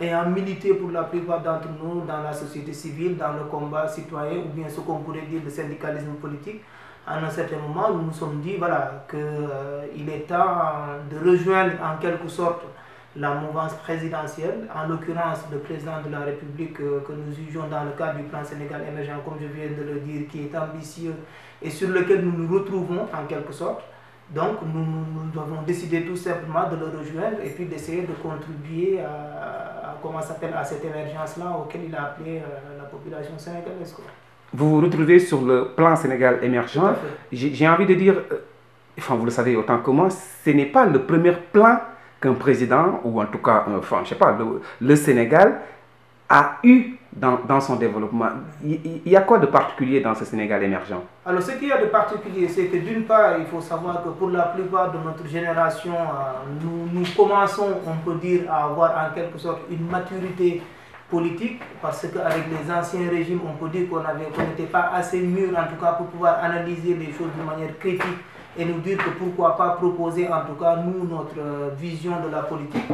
ayant milité pour la plupart d'entre nous dans la société civile, dans le combat citoyen, ou bien ce qu'on pourrait dire le syndicalisme politique, à un certain moment, nous nous sommes dit voilà, qu'il est temps de rejoindre en quelque sorte la mouvance présidentielle, en l'occurrence le président de la République que nous jugeons dans le cadre du plan Sénégal émergent, comme je viens de le dire, qui est ambitieux et sur lequel nous nous retrouvons en quelque sorte. Donc nous avons décidé tout simplement de le rejoindre et puis d'essayer de contribuer à cette émergence-là auquel il a appelé la population sénégalaise. Vous vous retrouvez sur le plan Sénégal émergent. J'ai envie de dire, enfin vous le savez autant que moi, ce n'est pas le premier plan qu'un président, ou en tout cas, enfin, je sais pas, le Sénégal a eu dans son développement. Il y a quoi de particulier dans ce Sénégal émergent? Alors, ce qu'il y a de particulier, c'est que d'une part, il faut savoir que pour la plupart de notre génération, nous commençons, on peut dire, à avoir en quelque sorte une maturité politique, parce qu'avec les anciens régimes, on peut dire qu'on n'était pas assez mûr, en tout cas, pour pouvoir analyser les choses de manière critique et nous dire que pourquoi pas proposer, en tout cas, nous, notre vision de la politique.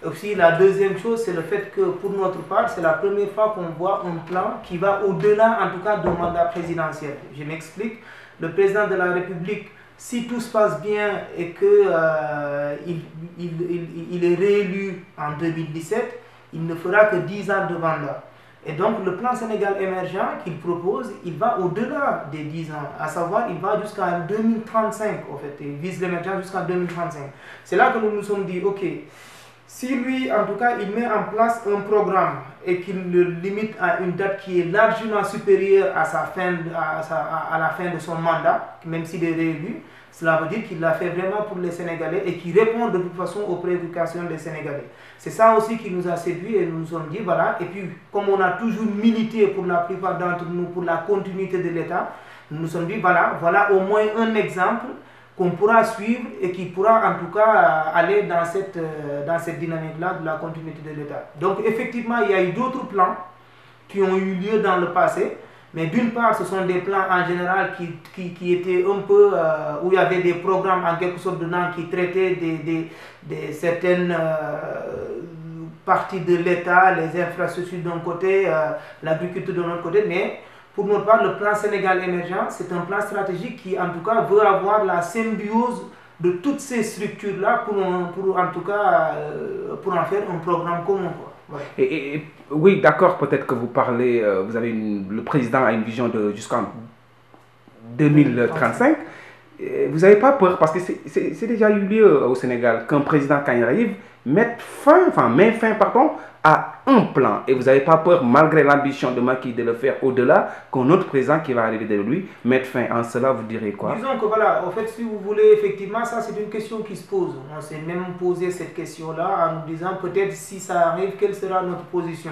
Aussi, la deuxième chose, c'est le fait que pour notre part, c'est la première fois qu'on voit un plan qui va au-delà, en tout cas, du mandat présidentiel. Je m'explique. Le président de la République, si tout se passe bien et qu'il il est réélu en 2017, il ne fera que 10 ans de mandat. Et donc, le plan Sénégal émergent qu'il propose, il va au-delà des 10 ans. À savoir, il va jusqu'en 2035, en fait. Il vise l'émergence jusqu'en 2035. C'est là que nous nous sommes dit, ok, si lui, en tout cas, il met en place un programme et qu'il le limite à une date qui est largement supérieure à la fin de son mandat, même s'il est réélu, cela veut dire qu'il l'a fait vraiment pour les Sénégalais et qu'il répond de toute façon aux préoccupations des Sénégalais. C'est ça aussi qui nous a séduit et nous nous sommes dit, voilà, et puis comme on a toujours milité pour la plupart d'entre nous pour la continuité de l'État, nous nous sommes dit, voilà au moins un exemple qu'on pourra suivre et qui pourra en tout cas aller dans cette dynamique-là de la continuité de l'État. Donc effectivement, il y a eu d'autres plans qui ont eu lieu dans le passé, mais d'une part, ce sont des plans en général qui étaient un peu, où il y avait des programmes en quelque sorte dedans qui traitaient de certaines parties de l'État, les infrastructures d'un côté, l'agriculture de l'autre côté, mais pour notre part, le plan Sénégal émergent, c'est un plan stratégique qui, en tout cas, veut avoir la symbiose de toutes ces structures-là pour en tout cas, pour en faire un programme commun. Ouais. Oui, d'accord, peut-être que vous parlez, le président a une vision de jusqu'en 2035. Vous n'avez pas peur, parce que c'est déjà eu lieu au Sénégal, qu'un président, quand il arrive, met fin à un plan. Et vous n'avez pas peur, malgré l'ambition de Macky de le faire au-delà, qu'un autre président qui va arriver de lui mette fin. En cela, vous direz quoi? Disons que voilà, en fait, si vous voulez, effectivement, ça c'est une question qui se pose. On s'est même posé cette question-là en nous disant peut-être si ça arrive, quelle sera notre position?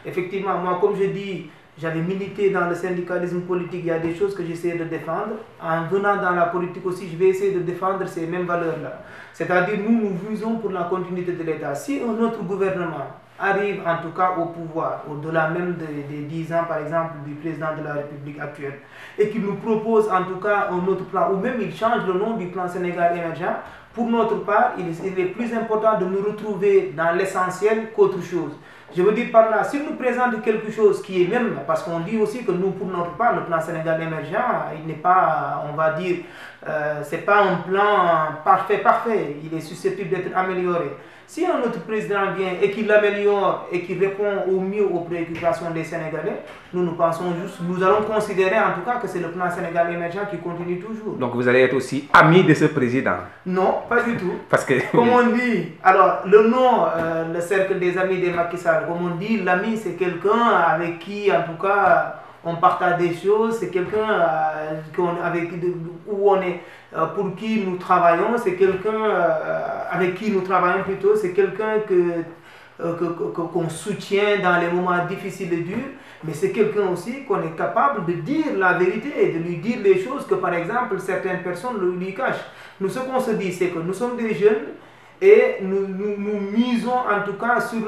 Effectivement, moi, comme je dis, j'avais milité dans le syndicalisme politique, il y a des choses que j'essaie de défendre. En venant dans la politique aussi, je vais essayer de défendre ces mêmes valeurs-là. C'est-à-dire, nous visons pour la continuité de l'État. Si un autre gouvernement arrive en tout cas au pouvoir, au-delà même des 10 ans par exemple du président de la République actuelle, et qu'il nous propose en tout cas un autre plan, ou même il change le nom du plan Sénégal émergent, pour notre part, il est plus important de nous retrouver dans l'essentiel qu'autre chose. Je veux dire par là, s'il nous présente quelque chose qui est même, parce qu'on dit aussi que nous, pour notre part, le plan Sénégal émergent, il n'est pas, on va dire, c'est pas un plan parfait, il est susceptible d'être amélioré. Si un autre président vient et qu'il l'améliore et qu'il répond au mieux aux préoccupations des Sénégalais, nous pensons juste, nous allons considérer en tout cas que c'est le plan Sénégal émergent qui continue toujours. Donc vous allez être aussi ami de ce président? Non, pas du tout. Parce que... Comme on dit, alors le nom, le cercle des amis de Macky Sall, comme on dit, l'ami c'est quelqu'un avec qui en tout cas on partage des choses, c'est quelqu'un pour qui nous travaillons, c'est quelqu'un avec qui nous travaillons plutôt, c'est quelqu'un qu'on soutient dans les moments difficiles et durs, mais c'est quelqu'un aussi qu'on est capable de dire la vérité et de lui dire les choses que par exemple certaines personnes lui cachent. Nous, ce qu'on se dit, c'est que nous sommes des jeunes et nous misons en tout cas sur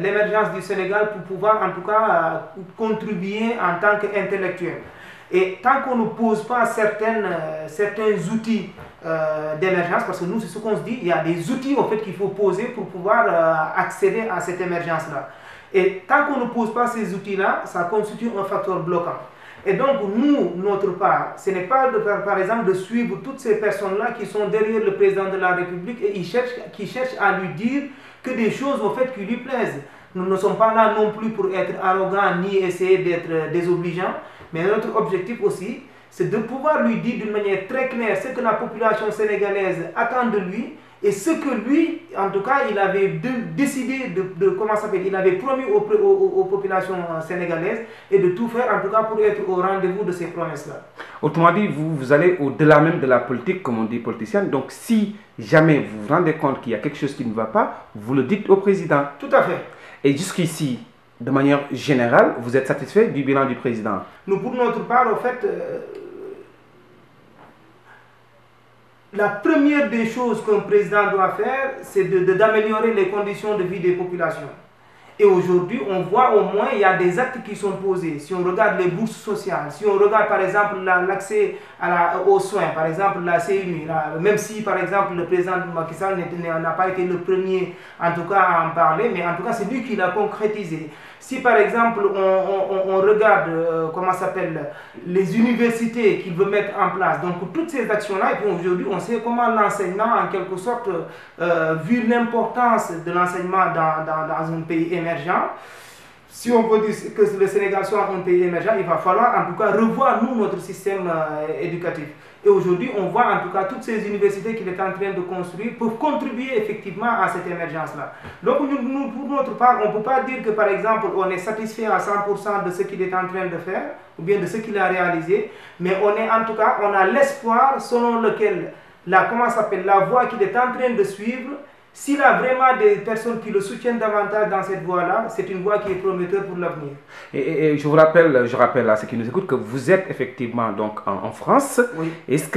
l'émergence du Sénégal pour pouvoir en tout cas contribuer en tant qu'intellectuel. Et tant qu'on ne pose pas certains outils d'émergence, parce que nous, c'est ce qu'on se dit, il y a des outils en fait qu'il faut poser pour pouvoir accéder à cette émergence-là. Et tant qu'on ne pose pas ces outils-là, ça constitue un facteur bloquant. Et donc, nous, notre part, ce n'est pas, par exemple, de suivre toutes ces personnes-là qui sont derrière le président de la République et qui cherchent à lui dire que des choses, au fait, qui lui plaisent. Nous ne sommes pas là non plus pour être arrogants ni essayer d'être désobligeants, mais notre objectif aussi, c'est de pouvoir lui dire d'une manière très claire ce que la population sénégalaise attend de lui et ce que lui, en tout cas, il avait décidé il avait promis aux populations sénégalaises et de tout faire, en tout cas, pour être au rendez-vous de ces promesses-là. Autrement dit, vous allez au-delà même de la politique, comme on dit politicienne. Donc, si jamais vous vous rendez compte qu'il y a quelque chose qui ne va pas, vous le dites au président. Tout à fait. Et jusqu'ici, de manière générale, vous êtes satisfait du bilan du président? Nous, pour notre part, en fait, la première des choses qu'un président doit faire, c'est d'améliorer les conditions de vie des populations. Et aujourd'hui, on voit au moins, il y a des actes qui sont posés. Si on regarde les bourses sociales, si on regarde par exemple l'accès aux soins, par exemple la CNU, même si par exemple le président Macky Sall n'a pas été le premier en tout cas à en parler, mais en tout cas c'est lui qui l'a concrétisé. Si par exemple on regarde, comment s'appelle, les universités qu'il veut mettre en place, donc toutes ces actions-là, et puis aujourd'hui on sait comment l'enseignement en quelque sorte, vu l'importance de l'enseignement dans un pays émergent, si on veut dire que le Sénégal soit un pays émergent, il va falloir en tout cas revoir nous notre système éducatif. Et aujourd'hui, on voit en tout cas toutes ces universités qu'il est en train de construire pour contribuer effectivement à cette émergence-là. Donc nous, pour notre part, on ne peut pas dire que par exemple, on est satisfait à 100% de ce qu'il est en train de faire, ou bien de ce qu'il a réalisé, mais on est en tout cas, on a l'espoir selon lequel la voie qu'il est en train de suivre, s'il a vraiment des personnes qui le soutiennent davantage dans cette voie-là, c'est une voie qui est prometteuse pour l'avenir. Et je rappelle à ceux qui nous écoutent que vous êtes effectivement donc en France. Oui.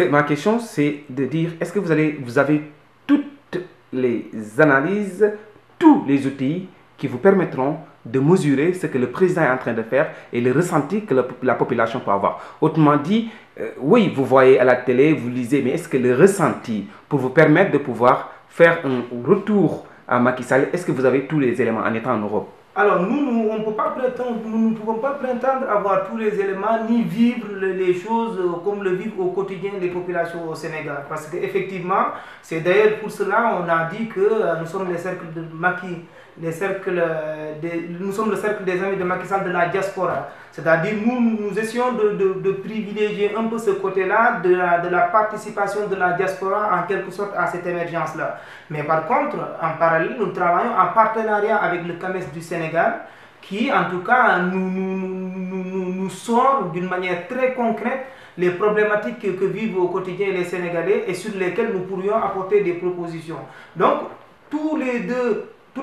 Ma question, c'est de dire, est-ce que vous avez toutes les analyses, tous les outils qui vous permettront de mesurer ce que le président est en train de faire et le ressenti que la population peut avoir. Autrement dit, oui, vous voyez à la télé, vous lisez, mais est-ce que le ressenti pour vous permettre de pouvoir faire un retour à Macky Sall, est-ce que vous avez tous les éléments en étant en Europe? Alors nous ne pouvons pas prétendre avoir tous les éléments ni vivre les choses comme le vivent au quotidien les populations au Sénégal. Parce qu'effectivement, c'est d'ailleurs pour cela qu'on a dit que nous sommes les cercles de Macky, nous sommes le cercle des amis de Macky Sall de la diaspora. C'est-à-dire nous essayons de privilégier un peu ce côté-là de la participation de la diaspora en quelque sorte à cette émergence-là. Mais par contre, en parallèle, nous travaillons en partenariat avec le CAMES du Sénégal qui, en tout cas, nous sort d'une manière très concrète les problématiques que vivent au quotidien les Sénégalais et sur lesquelles nous pourrions apporter des propositions. Donc, toutes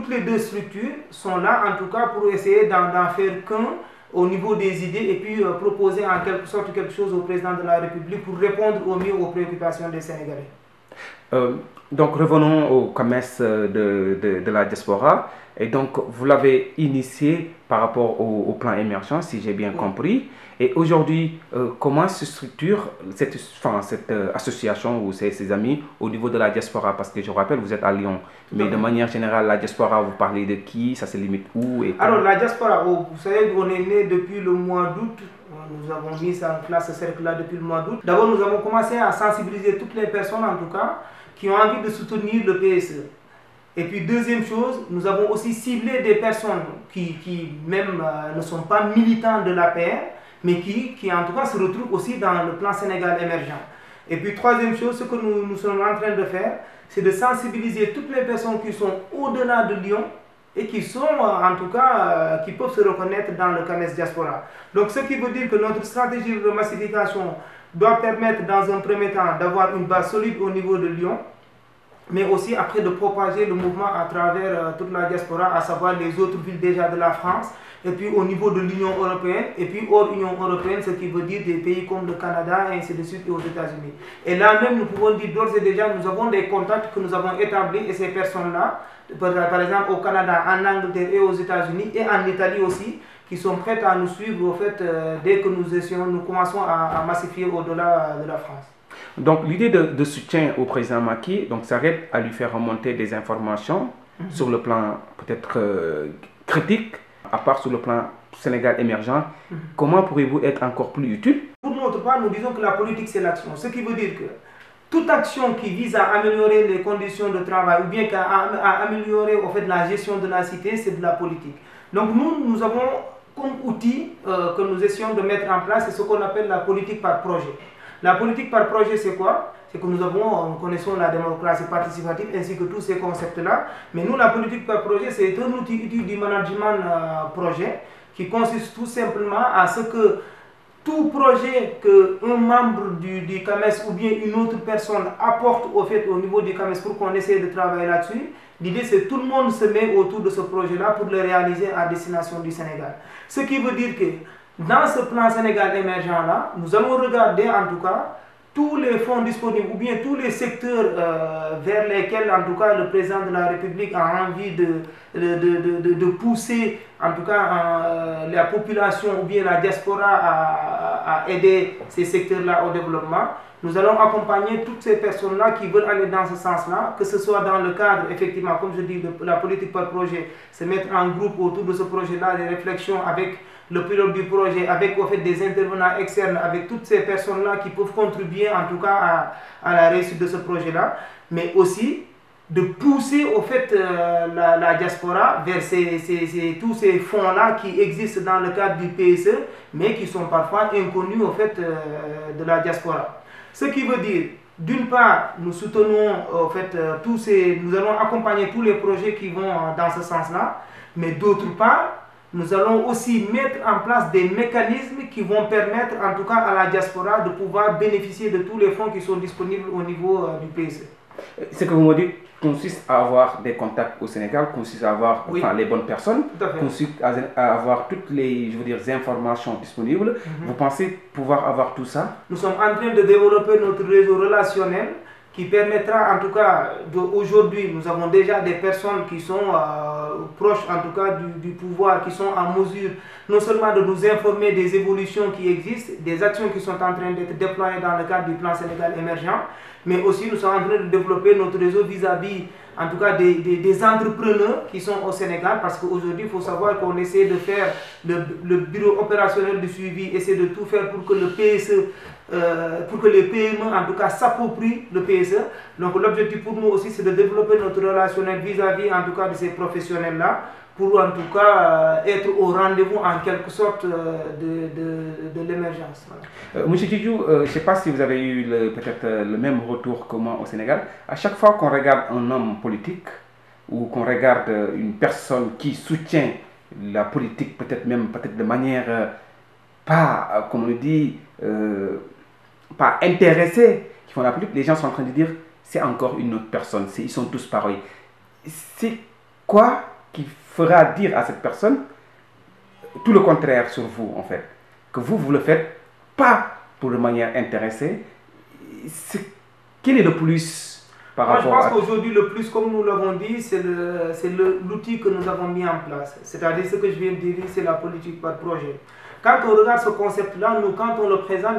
les deux structures sont là, en tout cas, pour essayer d'en faire qu'un au niveau des idées et puis proposer en quelque sorte quelque chose au président de la République pour répondre au mieux aux préoccupations des Sénégalais. Donc revenons au CAMES de la diaspora. Et donc vous l'avez initié par rapport au plan émergent, si j'ai bien compris. Et aujourd'hui, comment se structure cette association ou ces amis au niveau de la diaspora? Parce que je rappelle, vous êtes à Lyon. Mais de manière générale, la diaspora, vous parlez de qui? Ça se limite où? Alors la diaspora, vous savez, on est né depuis le mois d'août. Nous avons mis ça en place, ce cercle-là, depuis le mois d'août. D'abord, nous avons commencé à sensibiliser toutes les personnes, en tout cas, qui ont envie de soutenir le PSE. Et puis, deuxième chose, nous avons aussi ciblé des personnes qui même ne sont pas militants de l'APR, mais qui en tout cas se retrouvent aussi dans le plan Sénégal émergent. Et puis troisième chose, ce que nous sommes en train de faire, c'est de sensibiliser toutes les personnes qui sont au-delà de Lyon et qui sont en tout cas, qui peuvent se reconnaître dans le CAMES Diaspora. Donc ce qui veut dire que notre stratégie de massification doit permettre dans un premier temps d'avoir une base solide au niveau de Lyon, mais aussi après de propager le mouvement à travers toute la diaspora, à savoir les autres villes déjà de la France, et puis au niveau de l'Union européenne, et puis hors Union européenne, ce qui veut dire des pays comme le Canada, et ainsi de suite, et aux États-Unis. Et là même, nous pouvons dire d'ores et déjà, nous avons des contacts que nous avons établis, et ces personnes-là, par exemple au Canada, en Angleterre et aux États-Unis, et en Italie aussi, qui sont prêtes à nous suivre au fait, dès que nous commençons à massifier au-delà de la France. Donc l'idée de soutien au président Macky, donc ça aide à lui faire remonter des informations sur le plan peut-être critique, à part sur le plan Sénégal émergent. Comment pourriez-vous être encore plus utile? Pour notre part, nous disons que la politique c'est l'action, ce qui veut dire que toute action qui vise à améliorer les conditions de travail ou bien à améliorer au fait, la gestion de la cité, c'est de la politique. Donc nous avons comme outil que nous essayons de mettre en place, c'est ce qu'on appelle la politique par projet. La politique par projet, c'est quoi? C'est que nous connaissons la démocratie participative ainsi que tous ces concepts-là. Mais nous, la politique par projet, c'est un outil utile du management projet qui consiste tout simplement à ce que tout projet qu'un membre du CAMES ou bien une autre personne apporte au niveau du CAMES pour qu'on essaie de travailler là-dessus, l'idée c'est que tout le monde se met autour de ce projet-là pour le réaliser à destination du Sénégal. Ce qui veut dire que dans ce plan Sénégal émergent-là, nous allons regarder en tout cas tous les fonds disponibles ou bien tous les secteurs vers lesquels en tout cas le président de la République a envie de pousser en tout cas la population ou bien la diaspora à aider ces secteurs-là au développement. Nous allons accompagner toutes ces personnes-là qui veulent aller dans ce sens-là, que ce soit dans le cadre, effectivement, comme je dis, de la politique par projet, se mettre en groupe autour de ce projet-là, des réflexions avec le pilote du projet, avec au fait, des intervenants externes, avec toutes ces personnes-là qui peuvent contribuer en tout cas à la réussite de ce projet-là, mais aussi de pousser au fait la diaspora vers tous ces fonds-là qui existent dans le cadre du PSE, mais qui sont parfois inconnus au fait de la diaspora. Ce qui veut dire, d'une part, nous soutenons en fait, nous allons accompagner tous les projets qui vont dans ce sens-là, mais d'autre part, nous allons aussi mettre en place des mécanismes qui vont permettre en tout cas à la diaspora de pouvoir bénéficier de tous les fonds qui sont disponibles au niveau du PSE. Ce que vous me dites consiste à avoir des contacts au Sénégal, consiste à avoir les bonnes personnes, consiste à avoir toutes les informations disponibles. Vous pensez pouvoir avoir tout ça? Nous sommes en train de développer notre réseau relationnel qui permettra en tout cas, aujourd'hui nous avons déjà des personnes qui sont proches en tout cas du pouvoir, qui sont en mesure non seulement de nous informer des évolutions qui existent, des actions qui sont en train d'être déployées dans le cadre du plan Sénégal émergent, mais aussi nous sommes en train de développer notre réseau vis-à-vis en tout cas des entrepreneurs qui sont au Sénégal, parce qu'aujourd'hui il faut savoir qu'on essaie de faire le bureau opérationnel de suivi, essaie de tout faire pour que le PSE, pour que les PME en tout cas s'approprient le PSE. Donc l'objectif pour nous aussi c'est de développer notre relationnel vis-à-vis en tout cas de ces professionnels-là, pour en tout cas être au rendez-vous en quelque sorte de l'émergence. Voilà. Monsieur Didiou, je ne sais pas si vous avez eu peut-être le même retour que moi au Sénégal. À chaque fois qu'on regarde un homme politique ou qu'on regarde une personne qui soutient la politique, peut-être de manière pas, comme on le dit, pas intéressée, qui font la politique, les gens sont en train de dire c'est encore une autre personne, ils sont tous pareils. C'est quoi qui fera dire à cette personne tout le contraire sur vous, en fait, que vous le faites pas pour de manière intéressée? Quel est le plus par rapport à... Je pense qu'aujourd'hui le plus, comme nous l'avons dit, c'est l'outil que nous avons mis en place, c'est-à-dire ce que je viens de dire, c'est la politique par projet. Quand on regarde ce concept-là, quand on le présente,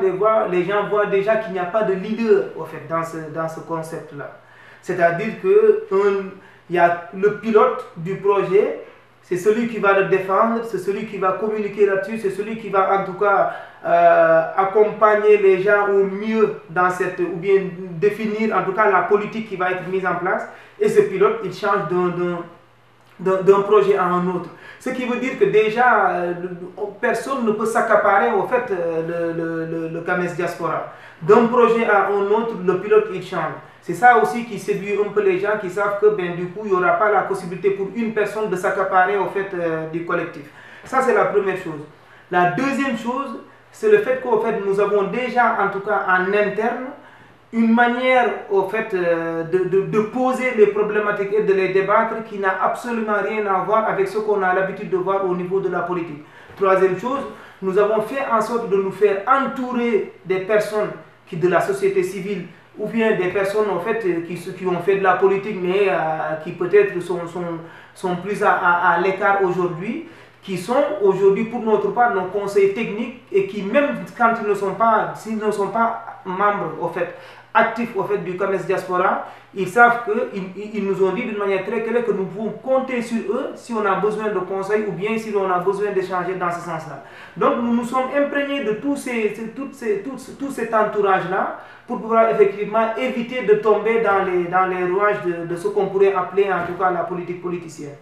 les gens voient déjà qu'il n'y a pas de leader en fait, dans ce concept-là. C'est-à-dire qu'il y a le pilote du projet, c'est celui qui va le défendre, c'est celui qui va communiquer là-dessus, c'est celui qui va en tout cas accompagner les gens au mieux dans ou bien définir en tout cas la politique qui va être mise en place. Et ce pilote, il change d'un projet à un autre. Ce qui veut dire que déjà, personne ne peut s'accaparer au fait le CAMES Diaspora. D'un projet à un autre, le pilote il change. C'est ça aussi qui séduit un peu les gens qui savent que du coup, il n'y aura pas la possibilité pour une personne de s'accaparer au fait du collectif. Ça, c'est la première chose. La deuxième chose, c'est le fait qu'au fait, nous avons déjà, en tout cas en interne, une manière au fait de poser les problématiques et de les débattre qui n'a absolument rien à voir avec ce qu'on a l'habitude de voir au niveau de la politique. Troisième chose, nous avons fait en sorte de nous faire entourer des personnes de la société civile ou bien des personnes en fait, qui ont fait de la politique mais qui peut-être sont plus à l'écart aujourd'hui, qui sont aujourd'hui pour notre part nos conseils techniques et qui même quand s'ils ne sont pas membres au fait, actifs au fait du CAMES Diaspora, ils savent qu'ils nous ont dit d'une manière très claire que nous pouvons compter sur eux si on a besoin de conseils ou bien si on a besoin d'échanger dans ce sens-là. Donc nous nous sommes imprégnés de tout cet entourage-là pour pouvoir effectivement éviter de tomber dans les rouages de ce qu'on pourrait appeler en tout cas la politique politicienne.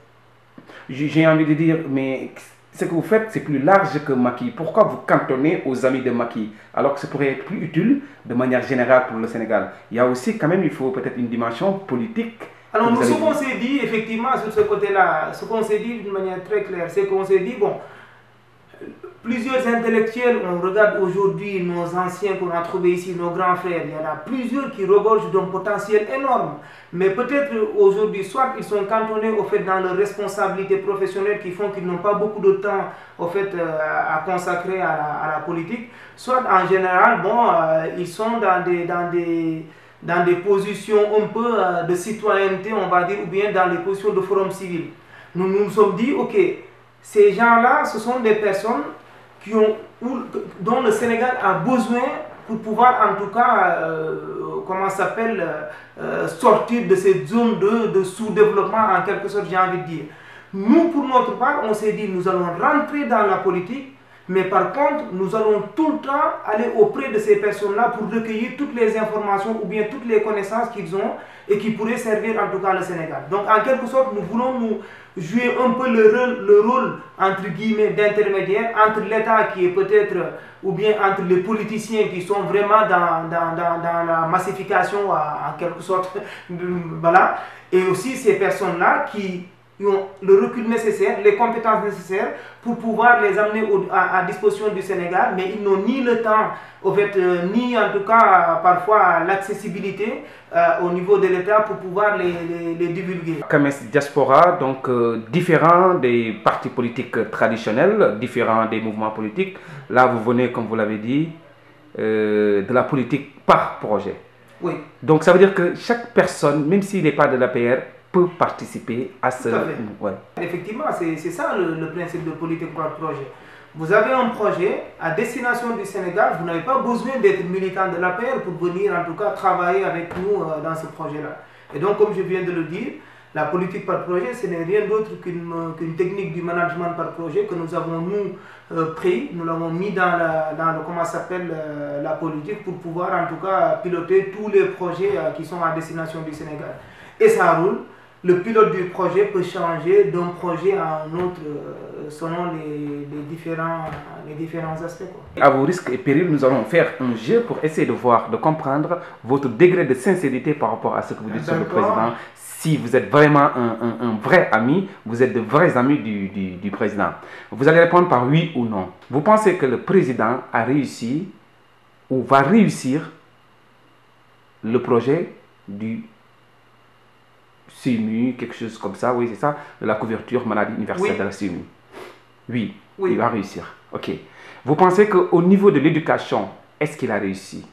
J'ai envie de dire, mais ce que vous faites, c'est plus large que Macky. Pourquoi vous cantonnez aux amis de Macky alors que ce pourrait être plus utile de manière générale pour le Sénégal? Il y a aussi quand même, il faut peut-être une dimension politique. Alors nous, ce qu'on s'est dit effectivement sur ce côté-là, ce qu'on s'est dit d'une manière très claire, c'est qu'on s'est dit, bon, plusieurs intellectuels, on regarde aujourd'hui nos anciens qu'on a trouvés ici, nos grands frères, il y en a plusieurs qui regorgent d'un potentiel énorme. Mais peut-être aujourd'hui, soit ils sont cantonnés au fait dans leurs responsabilités professionnelles qui font qu'ils n'ont pas beaucoup de temps au fait à consacrer à la politique, soit en général, bon, ils sont dans des positions un peu de citoyenneté, on va dire, ou bien dans les positions de forum civil. Nous nous sommes dit, ok, ces gens-là, ce sont des personnes dont le Sénégal a besoin pour pouvoir en tout cas, sortir de cette zone de sous-développement en quelque sorte, j'ai envie de dire. Nous, pour notre part, on s'est dit, nous allons rentrer dans la politique, mais par contre, nous allons tout le temps aller auprès de ces personnes-là pour recueillir toutes les informations ou bien toutes les connaissances qu'ils ont et qui pourraient servir en tout cas le Sénégal. Donc en quelque sorte, nous voulons nous jouer un peu le rôle entre guillemets d'intermédiaire entre l'État qui est peut-être, ou bien entre les politiciens qui sont vraiment dans la massification en quelque sorte, voilà, et aussi ces personnes-là qui ont le recul nécessaire, les compétences nécessaires pour pouvoir les amener à disposition du Sénégal, mais ils n'ont ni le temps, au fait, ni en tout cas parfois l'accessibilité au niveau de l'État pour pouvoir les divulguer. CAMES Diaspora, donc différent des partis politiques traditionnels, différent des mouvements politiques. Là, vous venez, comme vous l'avez dit, de la politique par projet. Oui. Donc ça veut dire que chaque personne, même s'il n'est pas de l'APR, peut participer à ce... Ouais. Effectivement, c'est ça le principe de politique par projet. Vous avez un projet à destination du Sénégal, vous n'avez pas besoin d'être militant de l'APR pour venir en tout cas travailler avec nous dans ce projet-là. Et donc, comme je viens de le dire, la politique par projet, ce n'est rien d'autre qu'une technique du management par projet que nous avons pris, nous l'avons mis dans la politique pour pouvoir en tout cas piloter tous les projets qui sont à destination du Sénégal. Et ça roule. Le pilote du projet peut changer d'un projet à un autre selon les différents aspects. À vos risques et périls, nous allons faire un jeu pour essayer de voir, de comprendre votre degré de sincérité par rapport à ce que vous dites sur le président. Si vous êtes vraiment un vrai ami, vous êtes de vrais amis du président. Vous allez répondre par oui ou non. Vous pensez que le président a réussi ou va réussir le projet du CMU, quelque chose comme ça, oui, c'est ça, de la couverture maladie universelle de la CMU. Oui, il va réussir. Ok. Vous pensez qu'au niveau de l'éducation, est-ce qu'il a réussi?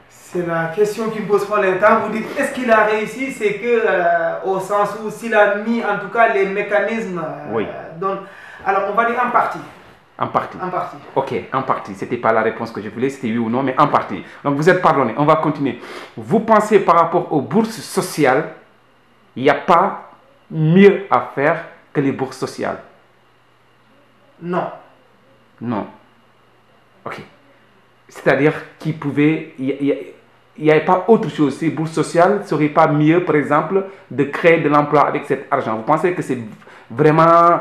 C'est la question qui me pose pas le temps. Vous dites, est-ce qu'il a réussi? C'est que, au sens où s'il a mis en tout cas les mécanismes. Alors, on va dire en partie. En partie. En partie. Ok, en partie. Ce n'était pas la réponse que je voulais, c'était oui ou non, mais en partie. Donc vous êtes pardonné. On va continuer. Vous pensez par rapport aux bourses sociales, il n'y a pas mieux à faire que les bourses sociales? Non. Non. Ok. C'est-à-dire qu'il pouvait... Il n'y avait pas autre chose. Ces bourses sociales ne seraient pas mieux, par exemple, de créer de l'emploi avec cet argent. Vous pensez que c'est vraiment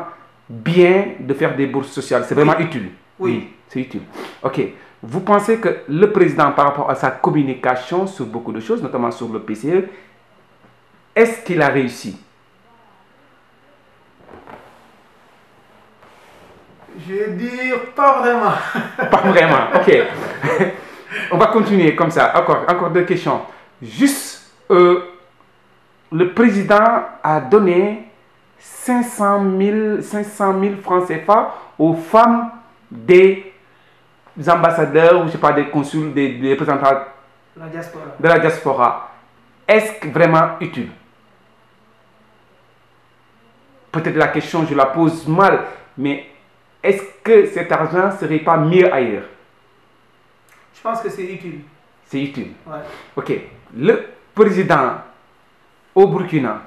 bien de faire des bourses sociales? C'est vraiment utile? Oui. C'est utile. Ok. Vous pensez que le président, par rapport à sa communication sur beaucoup de choses, notamment sur le PCE, est-ce qu'il a réussi? Je vais dire pas vraiment. Pas vraiment, ok. On va continuer comme ça. Encore deux questions. Juste, le président a donné 500 000 francs CFA aux femmes des ambassadeurs, ou je sais pas, des consuls, des représentants de la diaspora. Est-ce vraiment utile? peut-être la question, je la pose mal, mais est-ce que cet argent ne serait pas mieux ailleurs? Je pense que c'est utile. C'est utile. Ouais. Ok. Le président au Burkina,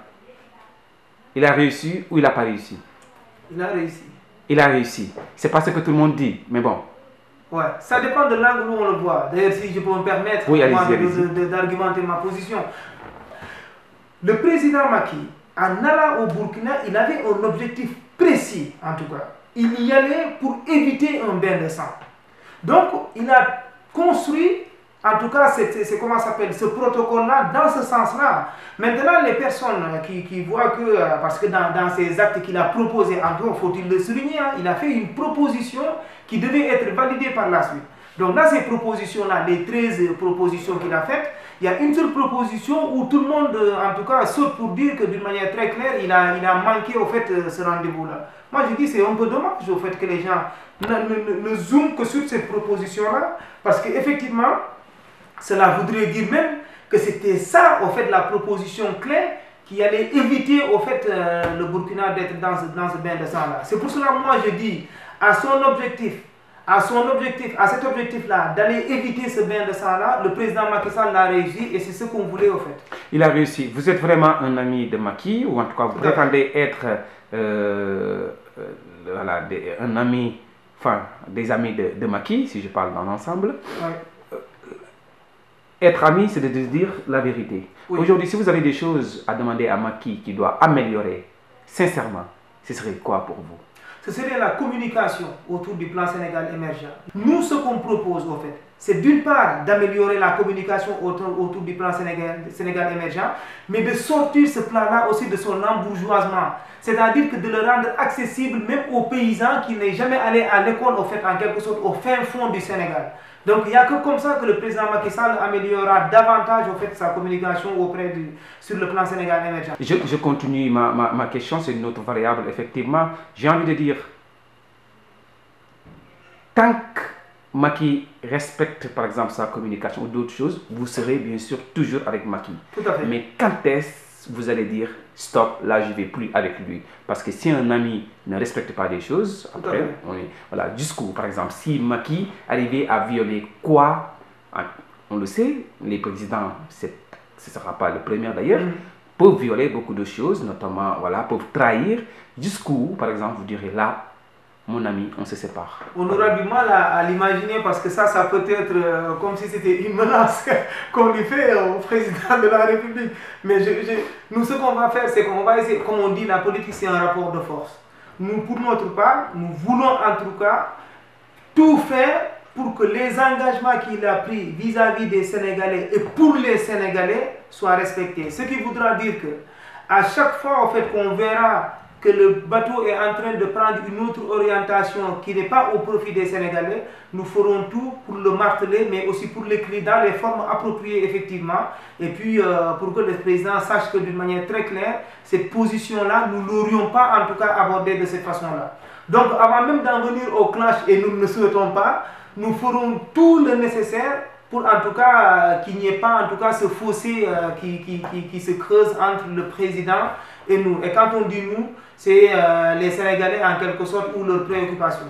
il a réussi ou il n'a pas réussi? Il a réussi. Il a réussi. C'est pas ce que tout le monde dit, mais bon. Ouais, ça dépend de l'angle où on le voit. D'ailleurs, si je peux me permettre oui, d'argumenter ma position. Le président Macky, en allant au Burkina, il avait un objectif précis, en tout cas. Il y allait pour éviter un bain de sang. Donc, il a construit, en tout cas, c'est comment ça s'appelle, ce protocole-là, dans ce sens-là. Maintenant, les personnes qui voient que, parce que dans ces actes qu'il a proposés, en tout cas, faut-il le souligner, hein, il a fait une proposition qui devait être validée par la suite. Donc, dans ces propositions-là, les 13 propositions qu'il a faites, il y a une seule proposition où tout le monde, en tout cas, saute pour dire que d'une manière très claire, il a manqué au fait ce rendez-vous-là. Moi, je dis c'est un peu dommage au fait que les gens ne zooment que sur cette proposition-là, parce qu'effectivement, cela voudrait dire même que c'était ça, au fait, la proposition claire qui allait éviter, au fait, le Burkina d'être dans ce bain de sang-là. C'est pour cela que moi, je dis, à cet objectif-là, d'aller éviter ce bain de sang-là, le président Macky Sall l'a réussi et c'est ce qu'on voulait, au fait. Il a réussi. Vous êtes vraiment un ami de Macky, ou en tout cas, vous prétendez être voilà, un ami, enfin, des amis de Macky, si je parle dans l'ensemble. Ouais. Être ami, c'est de dire la vérité. Oui. Aujourd'hui, si vous avez des choses à demander à Macky qui doit améliorer, sincèrement, ce serait quoi pour vous? Ce serait la communication autour du plan Sénégal émergent. Nous, ce qu'on propose, au fait, c'est d'une part d'améliorer la communication autour du plan Sénégal émergent, mais de sortir ce plan-là aussi de son embourgeoisement. C'est-à-dire que de le rendre accessible même aux paysans qui n'est jamais allé à l'école, au fait, en quelque sorte, au fin fond du Sénégal. Donc, il n'y a que comme ça que le président Macky Sall améliorera davantage, au fait, sa communication sur le plan Sénégal émergent. Je continue ma question, c'est une autre variable, effectivement. J'ai envie de dire, tant que Macky respecte, par exemple, sa communication ou d'autres choses, vous serez bien sûr toujours avec Macky. Tout à fait. Mais quand est-ce vous allez dire, stop, là je ne vais plus avec lui? Parce que si un ami ne respecte pas des choses, après, voilà, jusqu'où, par exemple, si Macky arrivait à violer quoi, on le sait, les présidents, ce ne sera pas le premier d'ailleurs, peuvent violer beaucoup de choses, notamment, voilà, peuvent trahir, jusqu'où, par exemple, vous direz là, mon ami, on se sépare. On aura du mal à l'imaginer parce que ça peut être comme si c'était une menace qu'on lui fait au président de la République. Mais nous, ce qu'on va faire, c'est qu'on va essayer, comme on dit, la politique, c'est un rapport de force. Nous, pour notre part, nous voulons en tout cas tout faire pour que les engagements qu'il a pris vis-à-vis des Sénégalais et pour les Sénégalais soient respectés. Ce qui voudra dire que à chaque fois, en fait, qu'on verra que le bateau est en train de prendre une autre orientation qui n'est pas au profit des Sénégalais, nous ferons tout pour le marteler, mais aussi pour l'écrire dans les formes appropriées, effectivement. Et puis, pour que le président sache que d'une manière très claire, cette position-là, nous ne l'aurions pas en tout cas abordée de cette façon-là. Donc, avant même d'en venir au clash, et nous ne le souhaitons pas, nous ferons tout le nécessaire pour en tout cas qu'il n'y ait pas en tout cas ce fossé qui se creuse entre le président et nous. Et quand on dit nous, c'est les Sénégalais en quelque sorte ou leurs préoccupations.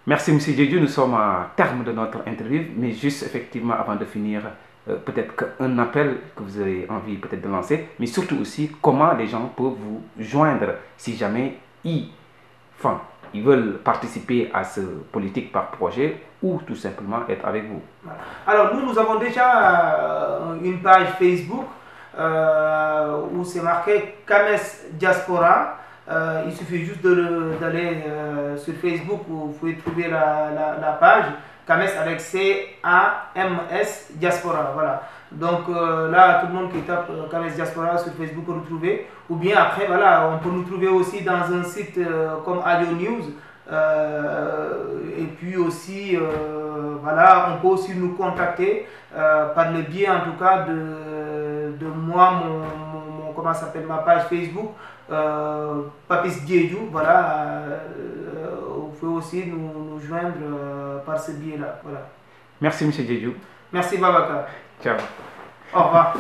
Merci M. Diédhiou, nous sommes à terme de notre interview, mais juste effectivement avant de finir, peut-être qu'un appel que vous avez envie peut-être de lancer, mais surtout aussi comment les gens peuvent vous joindre si jamais ils veulent participer à ce politique par projet ou tout simplement être avec vous. Alors nous avons déjà une page Facebook où c'est marqué Kames Diaspora. Il suffit juste d'aller sur Facebook où vous pouvez trouver la page Kames avec C-A-M-S Diaspora. Voilà. Donc là, tout le monde qui tape Kames Diaspora sur Facebook peut nous trouver. Ou bien après, voilà, on peut nous trouver aussi dans un site comme Audio News. Et puis aussi, voilà, on peut aussi nous contacter par le biais en tout cas de moi, comment ça s'appelle, ma page Facebook, Papis Diédhiou, voilà. Vous pouvez aussi nous joindre par ce biais-là. Voilà. Merci M. Diédhiou. Merci Babacar. Ciao. Au revoir.